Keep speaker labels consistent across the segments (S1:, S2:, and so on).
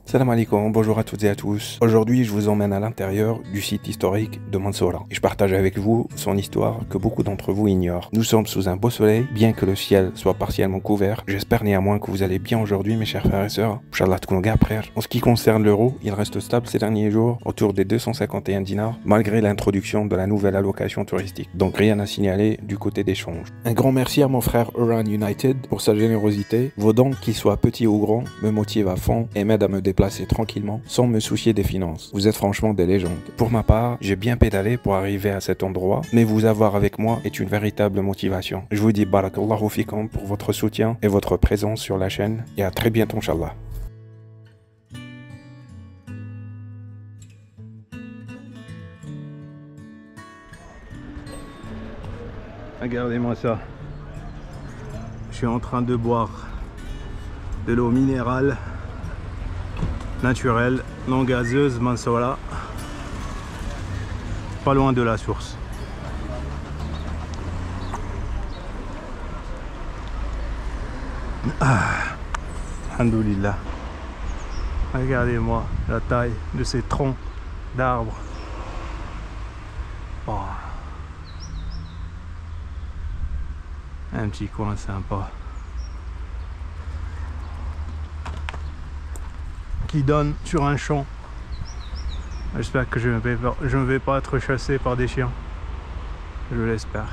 S1: Salam alaikum, bonjour à toutes et à tous. Aujourd'hui, je vous emmène à l'intérieur du site historique de Mansoura et je partage avec vous son histoire que beaucoup d'entre vous ignorent. Nous sommes sous un beau soleil, bien que le ciel soit partiellement couvert. J'espère néanmoins que vous allez bien aujourd'hui, mes chers frères et sœurs. Inch'Allah tkoun gab frère. En ce qui concerne l'euro, il reste stable ces derniers jours, autour des 251 dinars, malgré l'introduction de la nouvelle allocation touristique. Donc rien à signaler du côté des changes. Un grand merci à mon frère Iran United pour sa générosité. Vos dons, qu'ils soient petits ou grands, me motivent à fond et m'aident à me déplacer tranquillement sans me soucier des finances. Vous êtes franchement des légendes. Pour ma part, j'ai bien pédalé pour arriver à cet endroit, mais vous avoir avec moi est une véritable motivation. Je vous dis barakallahu fikum pour votre soutien et votre présence sur la chaîne et à très bientôt Inch'Allah.
S2: Regardez-moi ça. Je suis en train de boire de l'eau minérale naturelle, non gazeuse, Mansoura, pas loin de la source. Alhamdoulilah. Regardez-moi la taille de ces troncs d'arbres. Oh. Un petit coin sympa qui donne sur un champ. J'espère que je ne vais pas être chassé par des chiens. Je l'espère.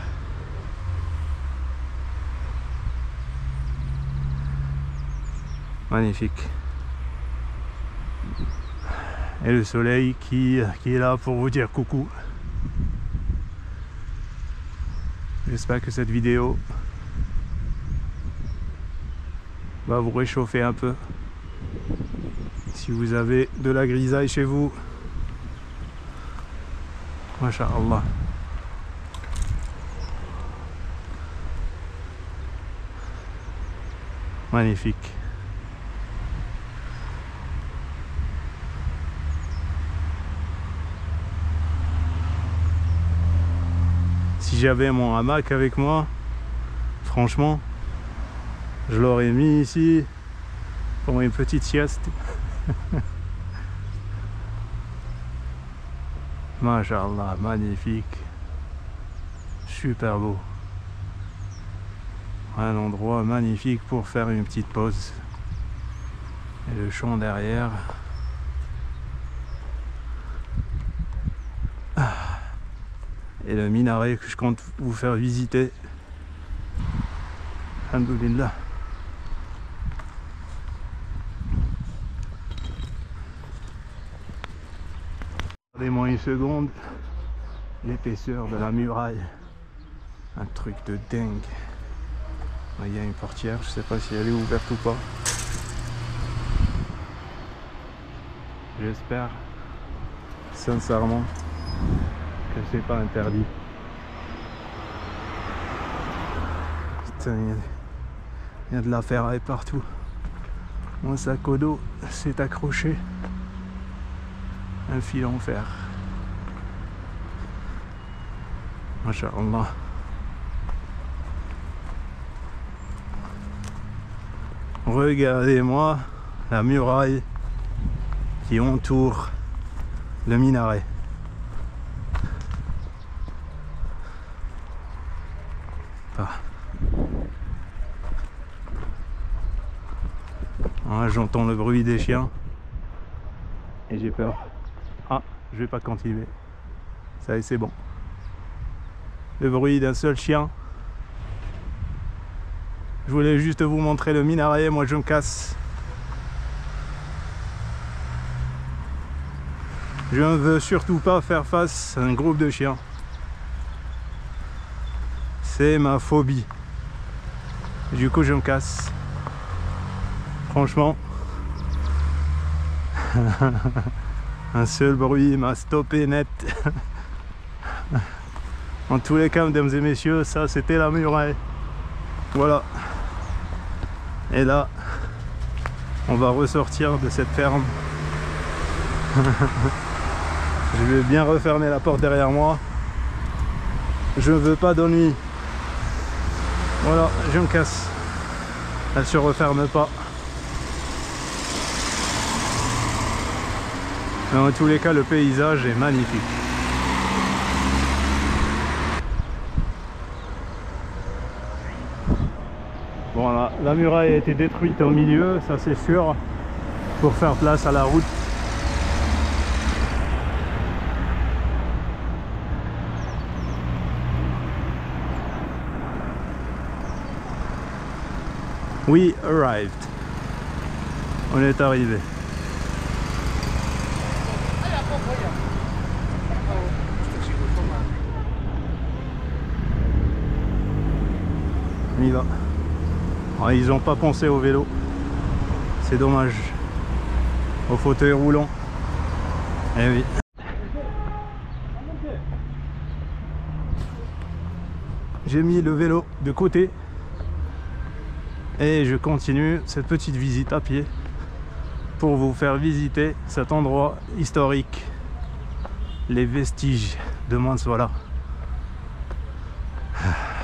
S2: Magnifique. Et le soleil qui est là pour vous dire coucou. J'espère que cette vidéo va vous réchauffer un peu. Si vous avez de la grisaille chez vous, Masha'Allah. Magnifique. Si j'avais mon hamac avec moi, franchement, je l'aurais mis ici pour une petite sieste. Masha'Allah, magnifique, super beau, un endroit magnifique pour faire une petite pause. Et le champ derrière. Et le minaret que je compte vous faire visiter. Alhamdoulilah. Regardez-moi une seconde l'épaisseur de la muraille, un truc de dingue. Il y a une portière, je sais pas si elle est ouverte ou pas. J'espère sincèrement que c'est pas interdit. Putain, il y a de la ferraille partout. Mon sac au dos s'est accroché. Un fil en fer. Masha'Allah. Regardez-moi la muraille qui entoure le minaret. Ah. Ah, j'entends le bruit des chiens et j'ai peur. Ah, je vais pas continuer. Ça y est, c'est bon. Le bruit d'un seul chien. Je voulais juste vous montrer le minaret, moi je me casse. Je ne veux surtout pas faire face à un groupe de chiens. C'est ma phobie. Du coup je me casse. Franchement. Un seul bruit m'a stoppé net. En tous les cas, mesdames et messieurs, ça c'était la muraille. Voilà. Et là, on va ressortir de cette ferme. Je vais bien refermer la porte derrière moi. Je ne veux pas d'ennui. Voilà, je me casse. Elle se referme pas. Mais en tous les cas, le paysage est magnifique. Bon, la muraille a été détruite au milieu, ça c'est sûr, pour faire place à la route. We arrived. On est arrivé. On y va. Ah, ils n'ont pas pensé au vélo. C'est dommage. Au fauteuil roulant. Eh oui. J'ai mis le vélo de côté. Et je continue cette petite visite à pied pour vous faire visiter cet endroit historique, les vestiges de Mansoura.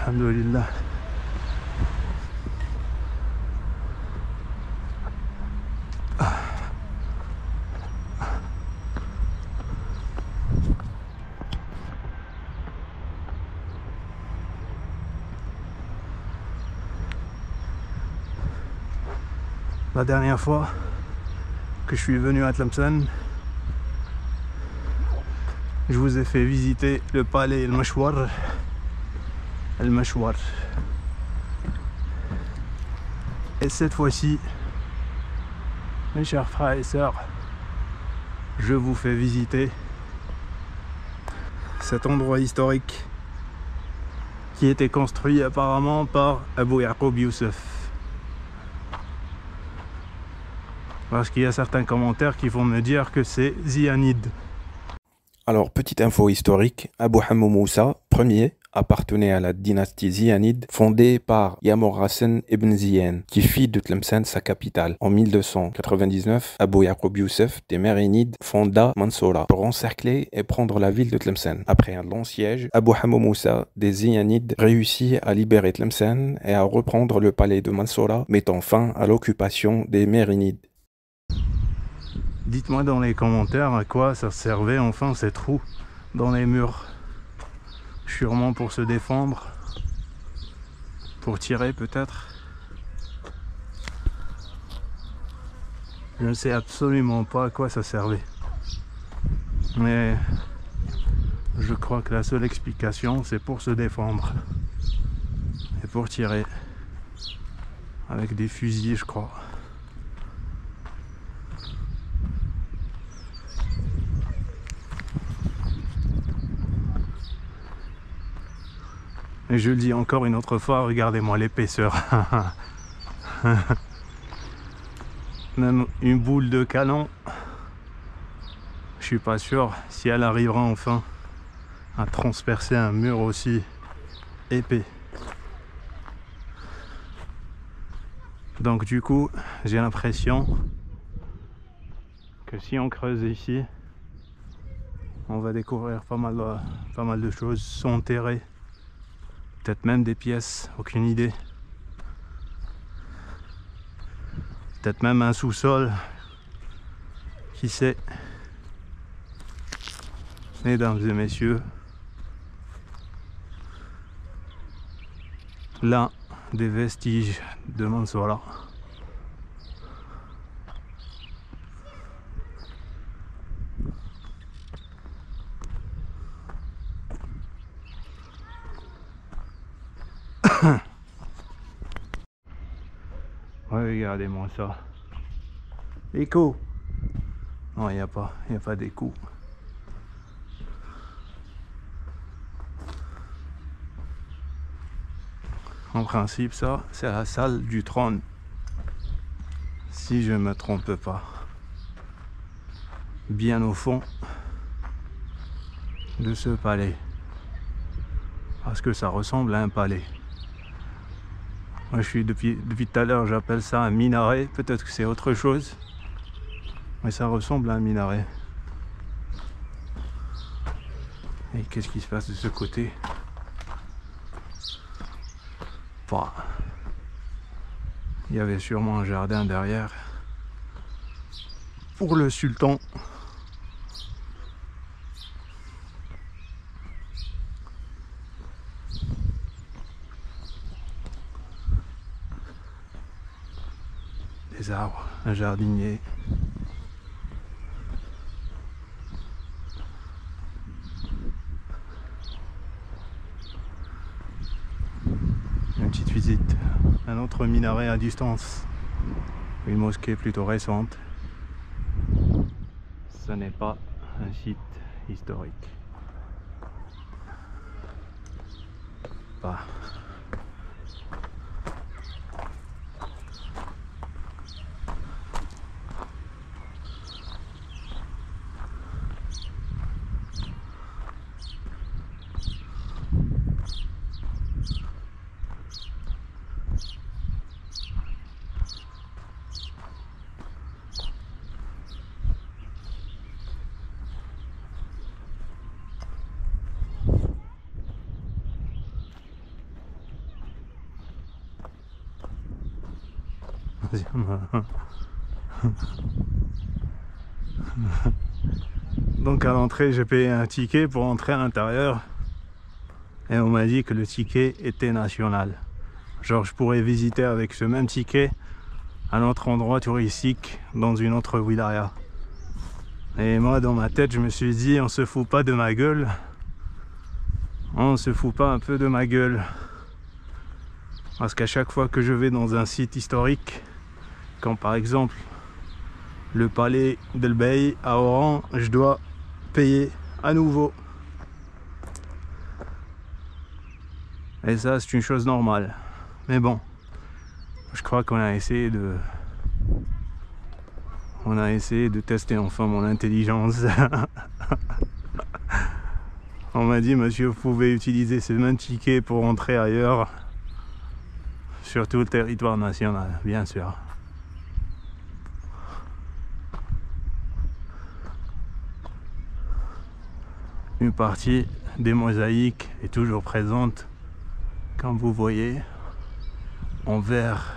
S2: Alhamdulillah. La dernière fois que je suis venu à Tlemcen, je vous ai fait visiter le palais El-Machwar. Et cette fois-ci, mes chers frères et sœurs, je vous fais visiter cet endroit historique qui était construit apparemment par Abou Yaqoub Youssef. Parce qu'il y a certains commentaires qui vont me dire que c'est Ziyanide.
S1: Alors, petite info historique, Abu Hamou Moussa, premier, appartenait à la dynastie Ziyanide, fondée par Yamor Hassan ibn Ziyan, qui fit de Tlemcen sa capitale. En 1299, Abou Yaqoub Youssef des Mérinides fonda Mansoura pour encercler et prendre la ville de Tlemcen. Après un long siège, Abu Hamou Moussa des Ziyanides réussit à libérer Tlemcen et à reprendre le palais de Mansoura, mettant fin à l'occupation des Mérinides.
S2: Dites-moi dans les commentaires à quoi ça servait enfin ces trous dans les murs. Sûrement pour se défendre, pour tirer peut-être. Je ne sais absolument pas à quoi ça servait. Mais je crois que la seule explication c'est pour se défendre. Et pour tirer. Avec des fusils je crois. Et je le dis encore une autre fois, regardez-moi l'épaisseur. Même une boule de canon, je suis pas sûr si elle arrivera enfin à transpercer un mur aussi épais. Donc du coup, j'ai l'impression que si on creuse ici, on va découvrir pas mal de choses enterrées. Peut-être même des pièces, aucune idée. Peut-être même un sous-sol. Qui sait? Mesdames et messieurs, l'un des vestiges de Mansoura. Ouais, regardez-moi ça. Écho. Non, il n'y a pas d'écho. En principe, ça, c'est la salle du trône. Si je ne me trompe pas. Bien au fond de ce palais. Parce que ça ressemble à un palais. Moi je suis depuis tout à l'heure, j'appelle ça un minaret, peut-être que c'est autre chose, mais ça ressemble à un minaret. Et qu'est-ce qui se passe de ce côté? Bah, il y avait sûrement un jardin derrière pour le sultan des arbres, un jardinier. Une petite visite, un autre minaret à distance, une mosquée plutôt récente. Ce n'est pas un site historique. Pas. Donc à l'entrée j'ai payé un ticket pour entrer à l'intérieur et on m'a dit que le ticket était national. Genre je pourrais visiter avec ce même ticket un autre endroit touristique dans une autre wilaya. Et moi dans ma tête je me suis dit on se fout pas de ma gueule. On se fout pas un peu de ma gueule. Parce qu'à chaque fois que je vais dans un site historique, comme par exemple le palais d'El Bey à Oran, je dois payer à nouveau. Et ça c'est une chose normale. Mais bon, je crois qu'on a essayé de... On a essayé de tester enfin mon intelligence. On m'a dit monsieur vous pouvez utiliser ce même ticket pour entrer ailleurs. Sur tout le territoire national, bien sûr. Une partie des mosaïques est toujours présente, comme vous voyez, en vert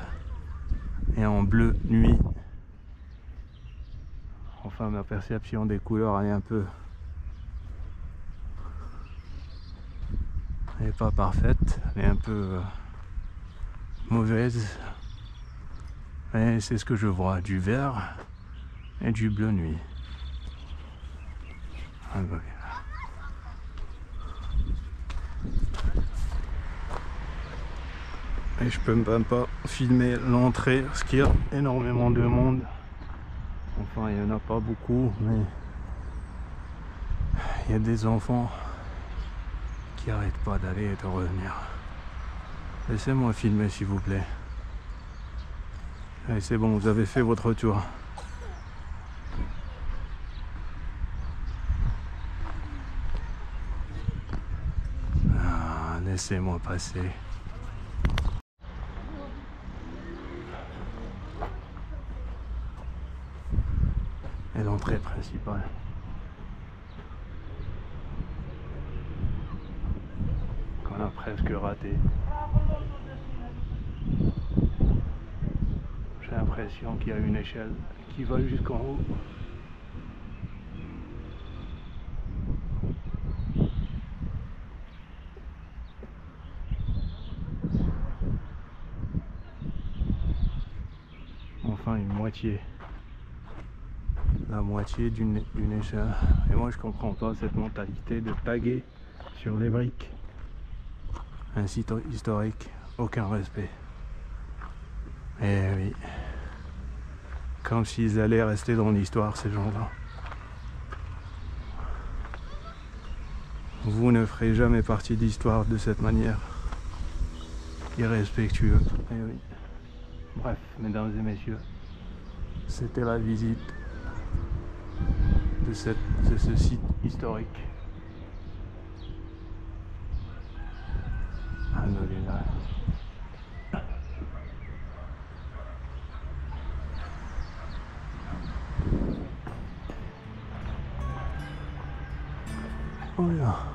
S2: et en bleu nuit. Enfin, ma perception des couleurs elle est un peu... Elle n'est pas parfaite, elle est un peu mauvaise. Mais c'est ce que je vois, du vert et du bleu nuit. Ah, bah, et je peux même pas filmer l'entrée parce qu'il y a énormément de monde. Enfin il n'y en a pas beaucoup, mais il y a des enfants qui n'arrêtent pas d'aller et de revenir. Laissez-moi filmer s'il vous plaît. Allez c'est bon, vous avez fait votre tour. Ah, laissez-moi passer. Et l'entrée principale. Qu'on a presque raté. J'ai l'impression qu'il y a une échelle qui va jusqu'en haut. Enfin une moitié. La moitié d'une échelle. Et moi je comprends pas cette mentalité de taguer sur les briques. Un site historique, aucun respect. Et oui. Comme s'ils allaient rester dans l'histoire ces gens-là. Vous ne ferez jamais partie de l'histoire de cette manière. Irrespectueux. Et oui. Bref, mesdames et messieurs, c'était la visite de ce site historique. Alhamdulillah. Oh yeah.